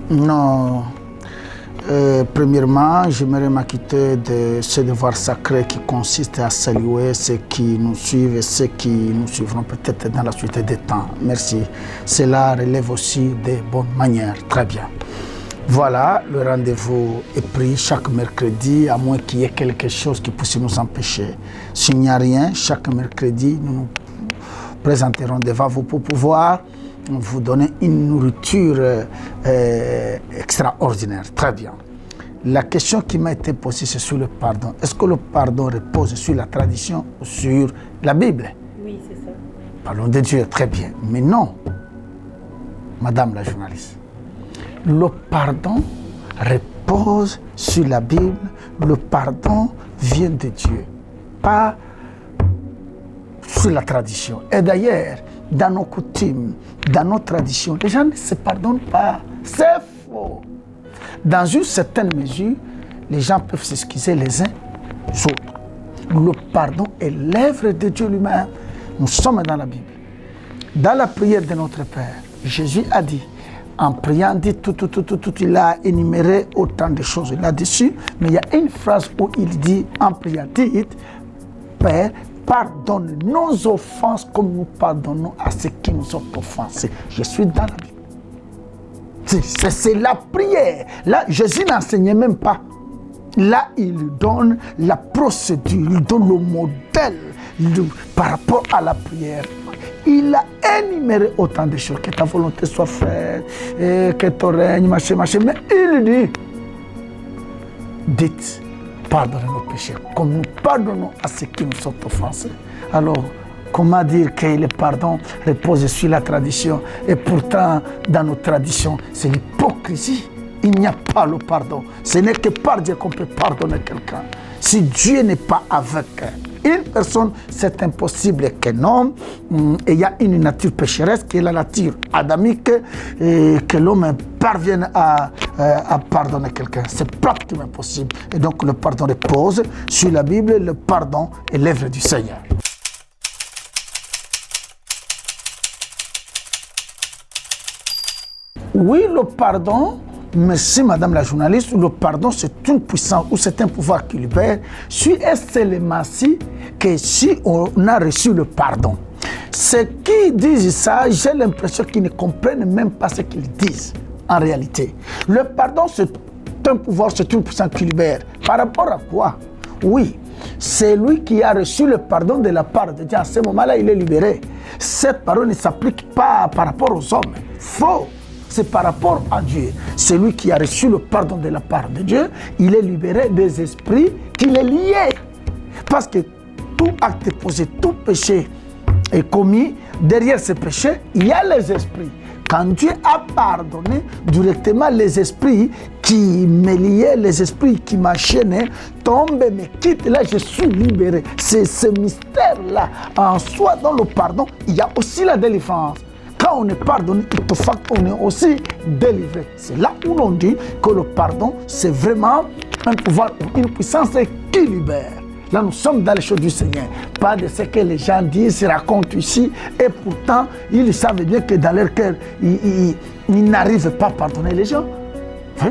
Non. Premièrement, j'aimerais m'acquitter de ce devoir sacré qui consiste à saluer ceux qui nous suivent et ceux qui nous suivront peut-être dans la suite des temps. Merci. Cela relève aussi des bonnes manières. Très bien. Voilà, le rendez-vous est pris chaque mercredi, à moins qu'il y ait quelque chose qui puisse nous empêcher. S'il n'y a rien, chaque mercredi, nous nous présenterons devant vous pour pouvoir vous donner une nourriture extraordinaire. Très bien. La question qui m'a été posée, c'est sur le pardon. Est-ce que le pardon repose sur la tradition ou sur la Bible? Oui, c'est ça. Parlons de Dieu, très bien. Mais non, Madame la journaliste. Le pardon repose sur la Bible. Le pardon vient de Dieu, pas sur la tradition. Et d'ailleurs, dans nos coutumes, dans nos traditions, les gens ne se pardonnent pas. C'est faux. Dans une certaine mesure, les gens peuvent s'excuser les uns les autres. Le pardon est l'œuvre de Dieu lui-même. Nous sommes dans la Bible. Dans la prière de notre Père, Jésus a dit, en priant, dit tout, il a énuméré autant de choses là-dessus, mais il y a une phrase où il dit, en priant, dites, Père, pardonne nos offenses comme nous pardonnons à ceux qui nous ont offensés. Je suis dans la Bible. C'est la prière. Là, Jésus n'enseignait même pas. Là, il donne la procédure, il donne le modèle par rapport à la prière. Il a énuméré autant de choses, que ta volonté soit faite, que ton règne, machin. Mais il dit, dites, pardonnez nos péchés, comme nous pardonnons à ceux qui nous sont offensés. Alors, comment dire que le pardon repose sur la tradition? Et pourtant, dans nos traditions, c'est l'hypocrisie. Il n'y a pas le pardon. Ce n'est que par Dieu qu'on peut pardonner quelqu'un. Si Dieu n'est pas avec une personne, c'est impossible qu'un homme ayant une nature pécheresse, qui est la nature adamique, et que l'homme parvienne à pardonner quelqu'un. C'est pratiquement impossible. Et donc le pardon repose sur la Bible. Le pardon est l'œuvre du Seigneur. Oui, le pardon. Merci Madame la journaliste, le pardon c'est une puissance ou c'est un pouvoir qui libère. C'est seulement si que si on a reçu le pardon. Ceux qui disent ça, j'ai l'impression qu'ils ne comprennent même pas ce qu'ils disent en réalité. Le pardon c'est un pouvoir, c'est une puissance qui libère. Par rapport à quoi? Oui, c'est lui qui a reçu le pardon de la part de Dieu. À ce moment-là, il est libéré. Cette parole ne s'applique pas par rapport aux hommes. Faux. C'est par rapport à Dieu. Celui qui a reçu le pardon de la part de Dieu, il est libéré des esprits qui les liaient. Parce que tout acte posé, tout péché est commis. Derrière ce péché, il y a les esprits. Quand Dieu a pardonné, directement les esprits qui me liaient, les esprits qui m'enchaînaient, tombent et me quittent. Là, je suis libéré. C'est ce mystère-là. En soi, dans le pardon, il y a aussi la délivrance. Quand on est pardonné, on est aussi délivré. C'est là où l'on dit que le pardon, c'est vraiment un pouvoir, une puissance qui libère. Là, nous sommes dans les choses du Seigneur. Pas de ce que les gens disent, se racontent ici. Et pourtant, ils savent bien que dans leur cœur, ils n'arrivent pas à pardonner les gens. Oui.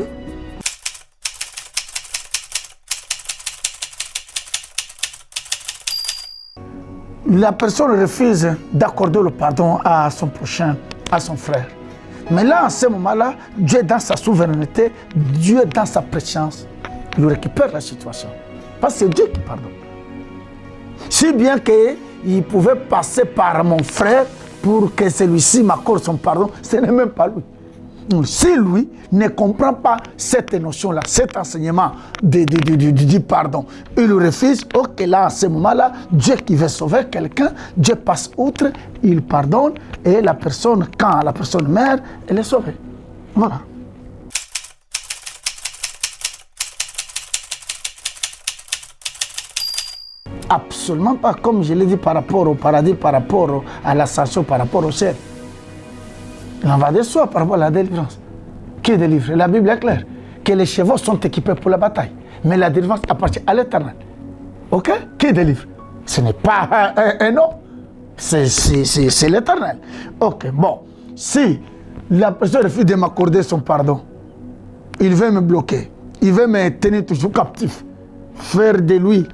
La personne refuse d'accorder le pardon à son prochain, à son frère. Mais là, en ce moment-là, Dieu dans sa souveraineté, Dieu dans sa préscience, il récupère la situation. Parce que c'est Dieu qui pardonne. Si bien qu'il pouvait passer par mon frère pour que celui-ci m'accorde son pardon, ce n'est même pas lui. Si lui ne comprend pas cette notion-là, cet enseignement du pardon, il refuse, ok, là, à ce moment-là, Dieu qui veut sauver quelqu'un, Dieu passe outre, il pardonne, et la personne, quand la personne meurt, elle est sauvée. Voilà. Absolument pas, comme je l'ai dit par rapport au paradis, par rapport à l'ascension, par rapport au ciel. Il en va de soi par rapport à la délivrance. Qui délivre? La Bible est claire. Que les chevaux sont équipés pour la bataille. Mais la délivrance appartient à l'Éternel. Ok? Qui délivre? Ce n'est pas un homme. C'est l'Éternel. Ok, bon. Si la personne refuse de m'accorder son pardon, il veut me bloquer, il veut me tenir toujours captif, faire de lui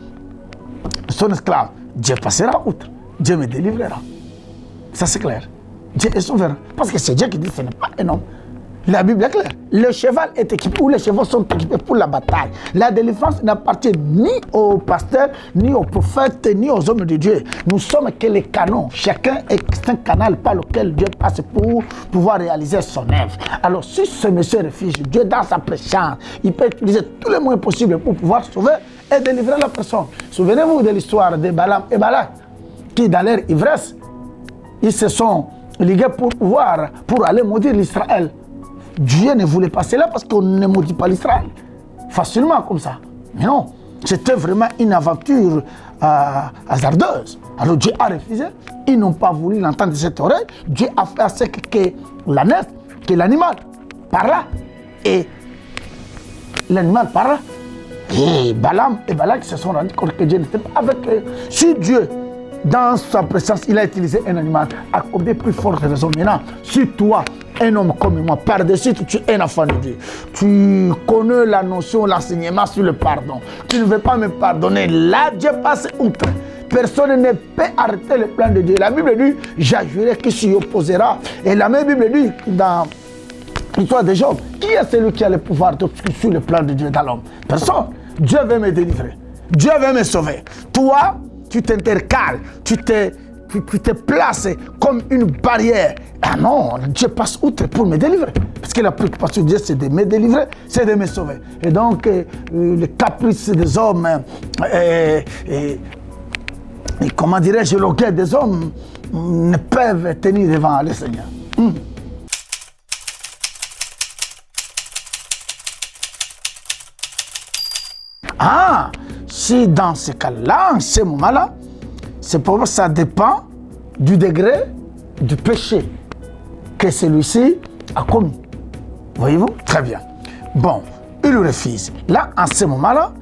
son esclave, Dieu passera outre, Dieu me délivrera. Ça c'est clair. Dieu est souverain. Parce que c'est Dieu qui dit que ce n'est pas un homme. La Bible est claire. Le cheval est équipé, ou les chevaux sont équipés pour la bataille. La délivrance n'appartient ni aux pasteurs, ni aux prophètes, ni aux hommes de Dieu. Nous sommes que les canons. Chacun est un canal par lequel Dieu passe pour pouvoir réaliser son œuvre. Alors si ce monsieur refuse, Dieu dans sa présence, il peut utiliser tous les moyens possibles pour pouvoir sauver et délivrer la personne. Souvenez-vous de l'histoire de Balaam et Balak, qui dans leur ivresse, ils se sont ligués pour aller maudire l'Israël. Dieu ne voulait pas cela parce qu'on ne maudit pas l'Israël facilement comme ça. Mais non, c'était vraiment une aventure hasardeuse. Alors Dieu a refusé. Ils n'ont pas voulu l'entendre de cette oreille. Dieu a fait à ce que l'animal parla. Et l'animal parla. Et Balaam et Balak se sont rendus compte que Dieu n'était pas avec eux. Si Dieu, dans sa présence, il a utilisé un animal, à combien plus forte raison maintenant, si toi, un homme comme moi, par-dessus, tu es un enfant de Dieu. Tu connais la notion, l'enseignement sur le pardon. Tu ne veux pas me pardonner. Là, Dieu passe outre. Personne ne peut arrêter le plan de Dieu. La Bible dit, j'agirai qui s'y opposera. Et la même Bible dit, dans l'histoire de Job, qui est celui qui a le pouvoir sur le plan de Dieu dans l'homme? Personne. Dieu veut me délivrer. Dieu veut me sauver. Toi, tu t'intercales, tu te places comme une barrière. Ah non, Dieu passe outre pour me délivrer. Parce que la préoccupation de Dieu, c'est de me délivrer, c'est de me sauver. Et donc, les caprices des hommes, et comment dirais-je, l'orgueil des hommes ne peuvent tenir devant le Seigneur. Ah, si dans ce cas-là, en ce moment-là, c'est pour ça dépend du degré du péché que celui-ci a commis. Voyez-vous? Très bien. Bon, il refuse. Là, en ce moment-là,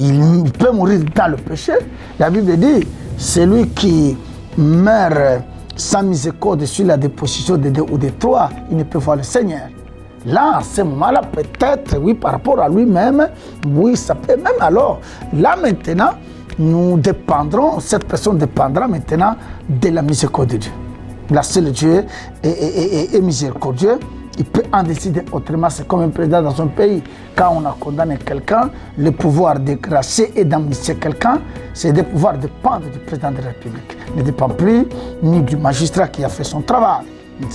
il peut mourir dans le péché. La Bible dit, celui qui meurt sans miséricorde sur la déposition de deux ou de trois, il ne peut voir le Seigneur. Là, en ce moment-là, peut-être, oui, par rapport à lui-même, oui, ça peut même alors. Là, maintenant, nous dépendrons, cette personne dépendra maintenant de la miséricorde de Dieu. La seule Dieu est miséricordieux. Il peut en décider autrement. C'est comme un président dans son pays. Quand on a condamné quelqu'un, le pouvoir de gracier et d'amnistier quelqu'un, c'est le pouvoir dépendre du président de la République. Il ne dépend plus ni du magistrat qui a fait son travail.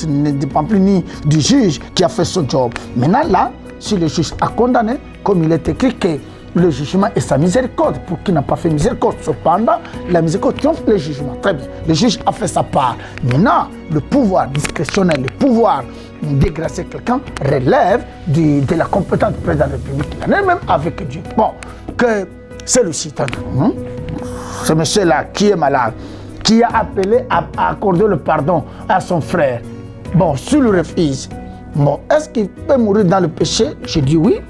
Il ne dépend plus ni du juge qui a fait son job. Maintenant, là, si le juge a condamné, comme il est écrit que le jugement est sa miséricorde, pour qui n'a pas fait miséricorde. Cependant, la miséricorde triomphe le jugement. Très bien. Le juge a fait sa part. Maintenant, le pouvoir discrétionnel, le pouvoir de gracier quelqu'un relève de la compétence du président de la République. Il en est même avec Dieu. Bon, que celui-ci, ce monsieur-là qui est malade, qui a appelé à accorder le pardon à son frère. Bon, s'il le refuse, bon, est-ce qu'il peut mourir dans le péché? Je dis oui.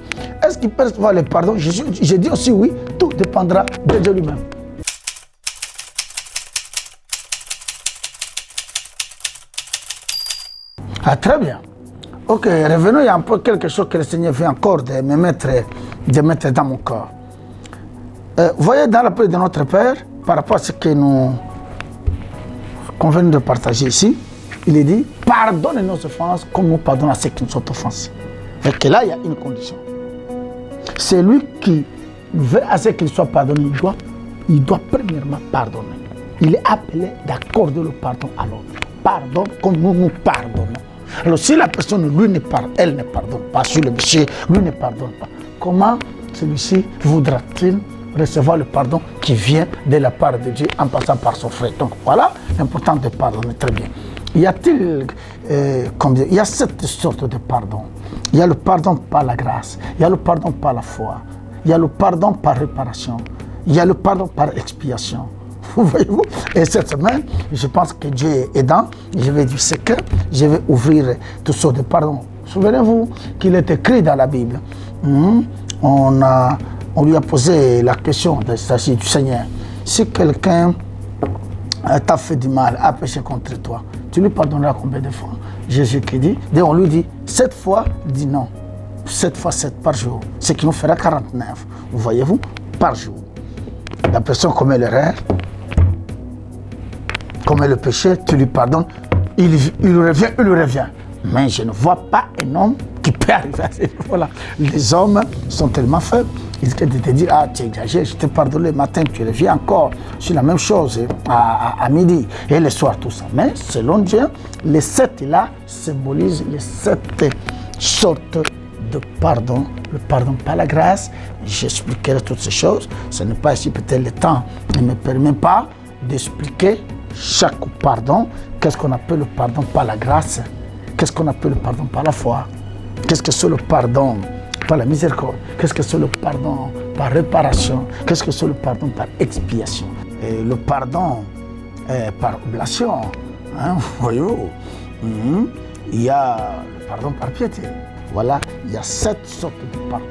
Est-ce qu'il peut recevoir le pardon? Je dis aussi oui. Tout dépendra de Dieu lui-même. Ah, très bien. Ok, revenons, il y a un peu quelque chose que le Seigneur vient encore de mettre dans mon corps. Voyez dans la prière de notre Père, par rapport à ce que nous convenons de partager ici, il est dit, pardonne nos offenses comme nous pardonnons à ceux qui nous sont offensés. Et que là, il y a une condition. C'est lui qui veut à ce qu'il soit pardonné, il doit premièrement pardonner. Il est appelé d'accorder le pardon à l'autre. Pardonne comme nous pardonnons. Alors si la personne, elle ne pardonne pas sur le péché, lui ne pardonne pas, comment celui-ci voudra-t-il recevoir le pardon qui vient de la part de Dieu en passant par son frère? Donc voilà, l'important de pardonner. Très bien. Y a-t-il combien? Il y a 7 sortes de pardon. Il y a le pardon par la grâce, il y a le pardon par la foi, il y a le pardon par réparation, il y a le pardon par expiation. Vous voyez-vous? Et cette semaine, je pense que Dieu est aidant. Je vais du secret, je vais ouvrir toutes sortes de pardons. Souvenez-vous qu'il est écrit dans la Bible. On lui a posé la question du Seigneur. Si quelqu'un t'a fait du mal, a péché contre toi, tu lui pardonneras combien de fois? Jésus qui dit, on lui dit 7 fois, il dit non. 7 fois 7 par jour, ce qui nous fera 49. Vous voyez-vous, par jour. La personne commet l'erreur, commet le péché, tu lui pardonnes, il revient. Mais je ne vois pas un homme qui peut arriver à ce niveau-là. Les hommes sont tellement faibles, ils peuvent te dire, ah, tu exagères, je t'ai pardonné le matin, tu reviens encore sur la même chose à midi et le soir, tout ça. Mais selon Dieu, les 7 là symbolisent les 7 sortes de pardon. Le pardon par la grâce, j'expliquerai toutes ces choses. Ce n'est pas ici, peut-être le temps ne me permet pas d'expliquer chaque pardon. Qu'est-ce qu'on appelle le pardon par la grâce? Qu'est-ce qu'on appelle le pardon par la foi? Qu'est-ce que c'est le pardon par la miséricorde? Qu'est-ce que c'est le pardon par réparation? Qu'est-ce que c'est le pardon par expiation? Et le pardon par oblation, hein, voyez-vous. Il y a le pardon par piété. Voilà, il y a 7 sortes de pardon.